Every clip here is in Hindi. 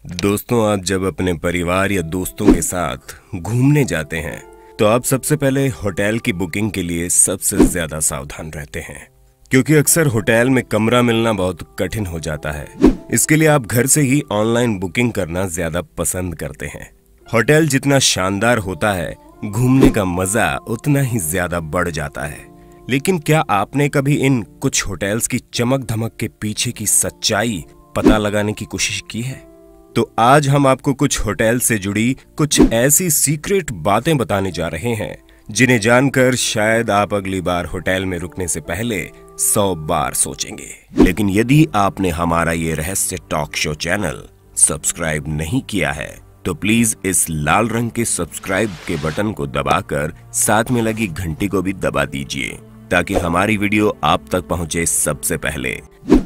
दोस्तों, आप जब अपने परिवार या दोस्तों के साथ घूमने जाते हैं तो आप सबसे पहले होटल की बुकिंग के लिए सबसे ज्यादा सावधान रहते हैं, क्योंकि अक्सर होटल में कमरा मिलना बहुत कठिन हो जाता है। इसके लिए आप घर से ही ऑनलाइन बुकिंग करना ज्यादा पसंद करते हैं। होटल जितना शानदार होता है, घूमने का मजा उतना ही ज्यादा बढ़ जाता है। लेकिन क्या आपने कभी इन कुछ होटल्स की चमक धमक के पीछे की सच्चाई पता लगाने की कोशिश की है? तो आज हम आपको कुछ होटल से जुड़ी कुछ ऐसी सीक्रेट बातें बताने जा रहे हैं जिन्हें जानकर शायद आप अगली बार होटल में रुकने से पहले 100 बार सोचेंगे। लेकिन यदि आपने हमारा ये रहस्य टॉक शो चैनल सब्सक्राइब नहीं किया है तो प्लीज इस लाल रंग के सब्सक्राइब के बटन को दबाकर साथ में लगी घंटी को भी दबा दीजिए, ताकि हमारी वीडियो आप तक पहुंचे सबसे पहले।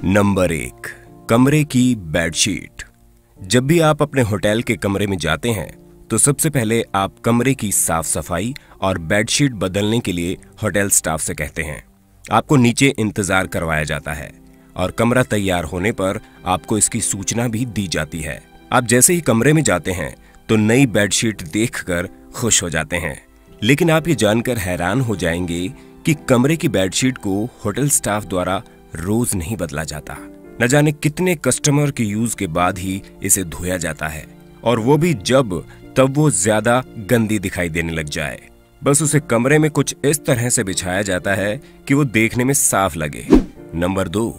नंबर 1, कमरे की बेडशीट। जब भी आप अपने होटल के कमरे में जाते हैं तो सबसे पहले आप कमरे की साफ सफाई और बेडशीट बदलने के लिए होटल स्टाफ से कहते हैं। आपको नीचे इंतजार करवाया जाता है और कमरा तैयार होने पर आपको इसकी सूचना भी दी जाती है। आप जैसे ही कमरे में जाते हैं तो नई बेडशीट देखकर खुश हो जाते हैं, लेकिन आप ये जानकर हैरान हो जाएंगे कि कमरे की बेडशीट को होटल स्टाफ द्वारा रोज नहीं बदला जाता। न जाने कितने कस्टमर के यूज के बाद ही इसे धोया जाता है, और वो भी तब वो ज्यादा गंदी दिखाई देने लग जाए। बस उसे कमरे में कुछ इस तरह से बिछाया जाता है कि वो देखने में साफ लगे। नंबर 2,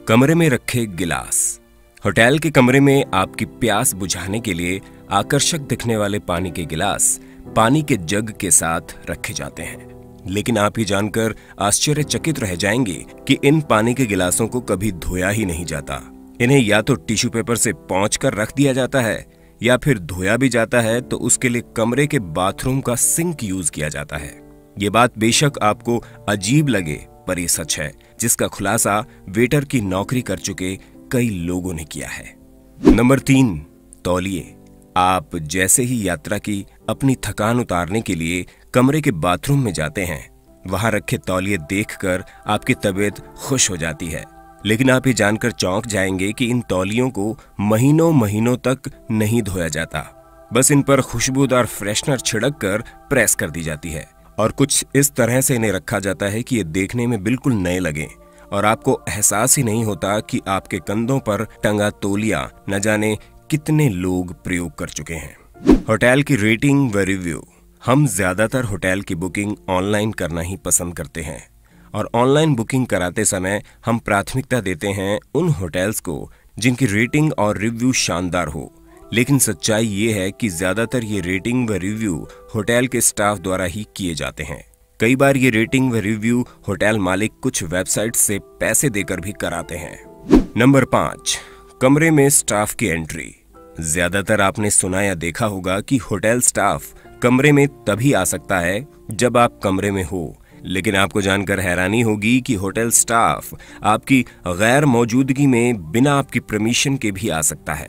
कमरे में रखे गिलास। होटल के कमरे में आपकी प्यास बुझाने के लिए आकर्षक दिखने वाले पानी के गिलास पानी के जग के साथ रखे जाते हैं, लेकिन आप ये जानकर आश्चर्यचकित रह जाएंगे कि इन पानी के गिलासों को कभी धोया ही नहीं जाता। इन्हें या तो टिश्यू पेपर से पोंछकर रख दिया जाता है, या फिर धोया भी जाता है तो उसके लिए कमरे के बाथरूम का सिंक यूज किया जाता है। ये बात बेशक आपको अजीब लगे, पर ये सच है, जिसका खुलासा वेटर की नौकरी कर चुके कई लोगों ने किया है। नंबर 3, तौलिए। आप जैसे ही यात्रा की अपनी थकान उतारने के लिए कमरे के बाथरूम में जाते हैं, वहां रखे तौलिए देखकर आपकी तबीयत खुश हो जाती है, लेकिन आप ये जानकर चौंक जाएंगे कि इन तौलियों को महीनों महीनों तक नहीं धोया जाता। बस इन पर खुशबूदार फ्रेशनर छिड़क कर प्रेस कर दी जाती है और कुछ इस तरह से इन्हें रखा जाता है कि ये देखने में बिल्कुल नए लगें, और आपको एहसास ही नहीं होता कि आपके कंधों पर टंगा तौलिया न जाने कितने लोग प्रयोग कर चुके हैं। होटल की रेटिंग व रिव्यू। हम ज्यादातर होटल की बुकिंग ऑनलाइन करना ही पसंद करते हैं, और ऑनलाइन बुकिंग कराते समय हम प्राथमिकता देते हैं उन होटल्स को जिनकी रेटिंग और रिव्यू शानदार हो। लेकिन सच्चाई ये है कि ज्यादातर ये रेटिंग व रिव्यू होटल के स्टाफ द्वारा ही किए जाते हैं। कई बार ये रेटिंग व रिव्यू होटल मालिक कुछ वेबसाइट से पैसे देकर भी कराते हैं। नंबर 5, कमरे में स्टाफ की एंट्री। ज्यादातर आपने सुना या देखा होगा कि होटल स्टाफ कमरे में तभी आ सकता है जब आप कमरे में हो, लेकिन आपको जानकर हैरानी होगी कि होटल स्टाफ आपकी गैर मौजूदगी में बिना आपकी परमिशन के भी आ सकता है,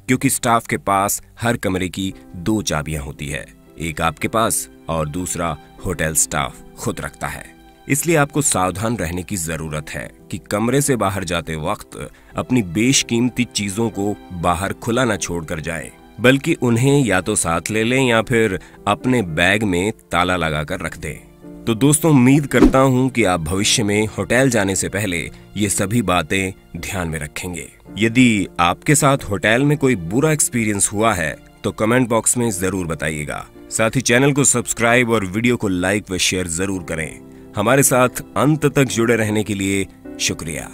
क्योंकि स्टाफ के पास हर कमरे की 2 चाबियां होती है, एक आपके पास और दूसरा होटल स्टाफ खुद रखता है। इसलिए आपको सावधान रहने की जरूरत है कि कमरे से बाहर जाते वक्त अपनी बेशकीमती चीजों को बाहर खुला न छोड़कर जाएं, बल्कि उन्हें या तो साथ ले लें या फिर अपने बैग में ताला लगाकर रख दें। तो दोस्तों, उम्मीद करता हूं कि आप भविष्य में होटल जाने से पहले ये सभी बातें ध्यान में रखेंगे। यदि आपके साथ होटल में कोई बुरा एक्सपीरियंस हुआ है तो कमेंट बॉक्स में जरूर बताइएगा। साथ ही चैनल को सब्सक्राइब और वीडियो को लाइक व शेयर जरूर करें। हमारे साथ अंत तक जुड़े रहने के लिए शुक्रिया।